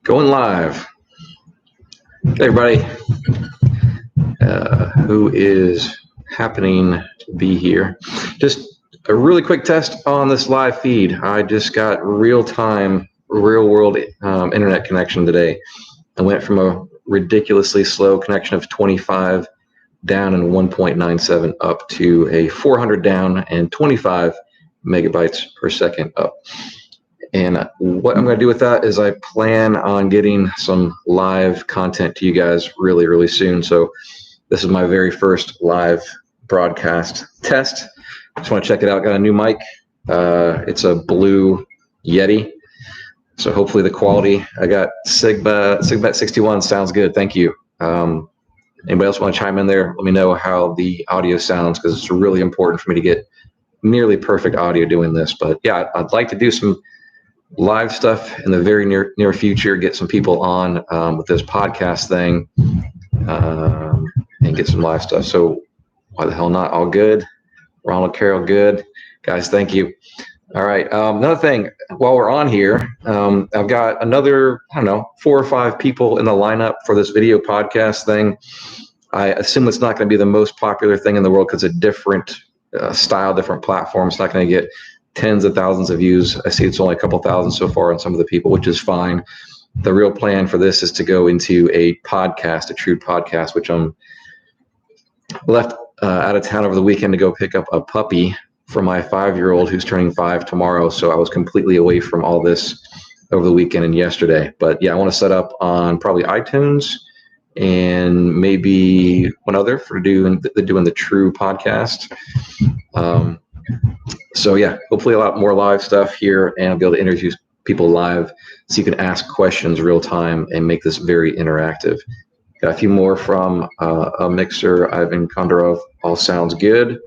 Going live. Hey everybody, who is happening to be here. Just a really quick test on this live feed. I just got real-time, real-world internet connection today. I went from a ridiculously slow connection of 25 down and 1.97 up to a 400 down and 25 megabytes per second up. And what I'm going to do with that is I plan on getting some live content to you guys really, really soon. So this is my very first live broadcast test. Just want to check it out. Got a new mic. It's a blue Yeti. So hopefully the quality. I got Sigmet 61. Sounds good. Thank you. Anybody else want to chime in there? Let me know how the audio sounds, because it's really important for me to get nearly perfect audio doing this. But yeah, I'd like to do some live stuff in the very near future, get some people on with this podcast thing, and get some live stuff. So why the hell not? All good. Ronald Carroll, good. Guys, thank you. All right. Another thing, while we're on here, I've got another, 4 or 5 people in the lineup for this video podcast thing. I assume it's not going to be the most popular thing in the world because it's a different style, different platform. It's not going to get tens of thousands of views. I see it's only a couple thousand so far on some of the people, which is fine. The real plan for this is to go into a podcast, a true podcast, which I'm left out of town over the weekend to go pick up a puppy for my 5-year-old who's turning 5 tomorrow. So I was completely away from all this over the weekend and yesterday. But yeah, I want to set up on probably iTunes and maybe one other for doing the true podcast. So yeah, hopefully a lot more live stuff here, and I'll be able to interview people live so you can ask questions real time and make this very interactive. Got a few more from a mixer, Ivan Kondorov. All sounds good.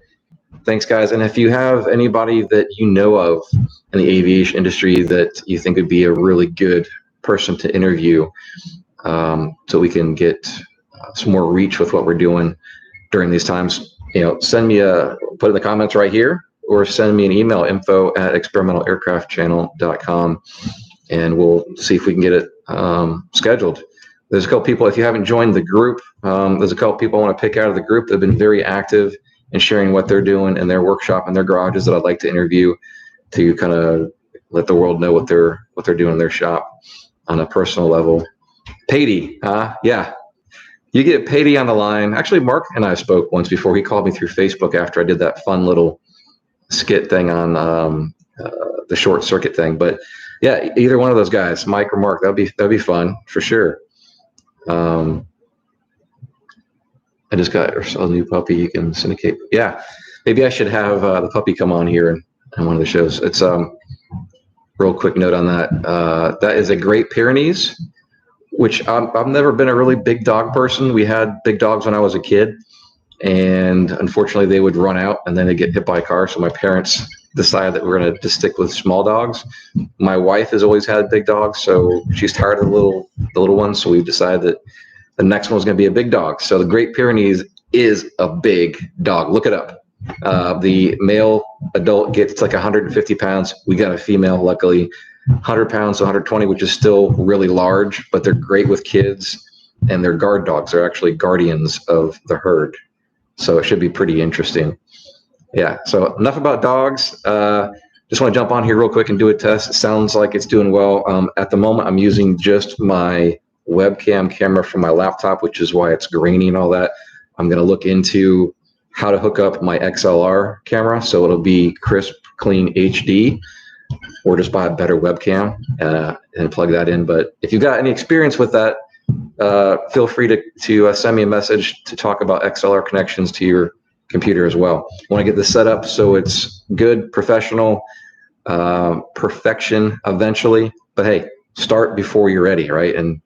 Thanks, guys. And if you have anybody that you know of in the aviation industry that you think would be a really good person to interview, so we can get some more reach with what we're doing during these times, send me put in the comments right here, or send me an email, info@experimentalaircraftchannel.com, and we'll see if we can get it scheduled. There's a couple people, if you haven't joined the group, there's a couple people I want to pick out of the group that have been very active in sharing what they're doing in their workshop and their garages that I'd like to interview to kind of let the world know what they're doing in their shop on a personal level. Patey, yeah. You get Patey on the line. Actually, Mark and I spoke once before. He called me through Facebook after I did that fun little skit thing on the short circuit thing. But yeah, either one of those guys, Mike or Mark, that'd be fun for sure. I just got a new puppy you can syndicate. Yeah, maybe I should have the puppy come on here in one of the shows. It's real quick note on that. That is a Great Pyrenees, which I've never been a really big dog person. We had big dogs when I was a kid, and unfortunately they would run out and then they'd get hit by a car. So my parents decided that we're going to just stick with small dogs. My wife has always had big dogs, so she's tired of the little ones. So we've decided that the next one's going to be a big dog. So the Great Pyrenees is a big dog. Look it up. The male adult gets like 150 pounds. We got a female, luckily, 100 pounds to 120, which is still really large, but they're great with kids, and they're guard dogs. They're actually guardians of the herd. So it should be pretty interesting. Yeah, so enough about dogs. Just want to jump on here real quick and do a test. It sounds like it's doing well. At the moment, I'm using just my webcam camera from my laptop, which is why it's grainy and all that. I'm going to look into how to hook up my XLR camera so it'll be crisp, clean HD, or just buy a better webcam and plug that in. But if you've got any experience with that, feel free to send me a message to talk about XLR connections to your computer as well. I want to get this set up so it's good, professional, perfection eventually. But hey, start before you're ready, right? And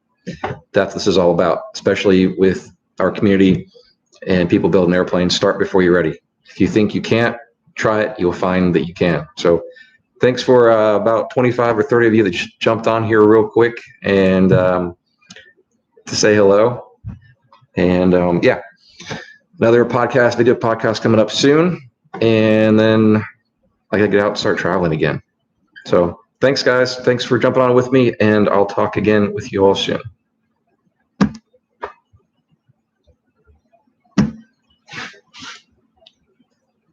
that's what this is all about, especially with our community and people building airplanes. Start before you're ready. If you think you can't, try it. You'll find that you can. So thanks for about 25 or 30 of you that jumped on here real quick and to say hello. And yeah, another video podcast coming up soon. And then I got to get out and start traveling again. So Thanks, guys. Thanks for jumping on with me, and I'll talk again with you all soon.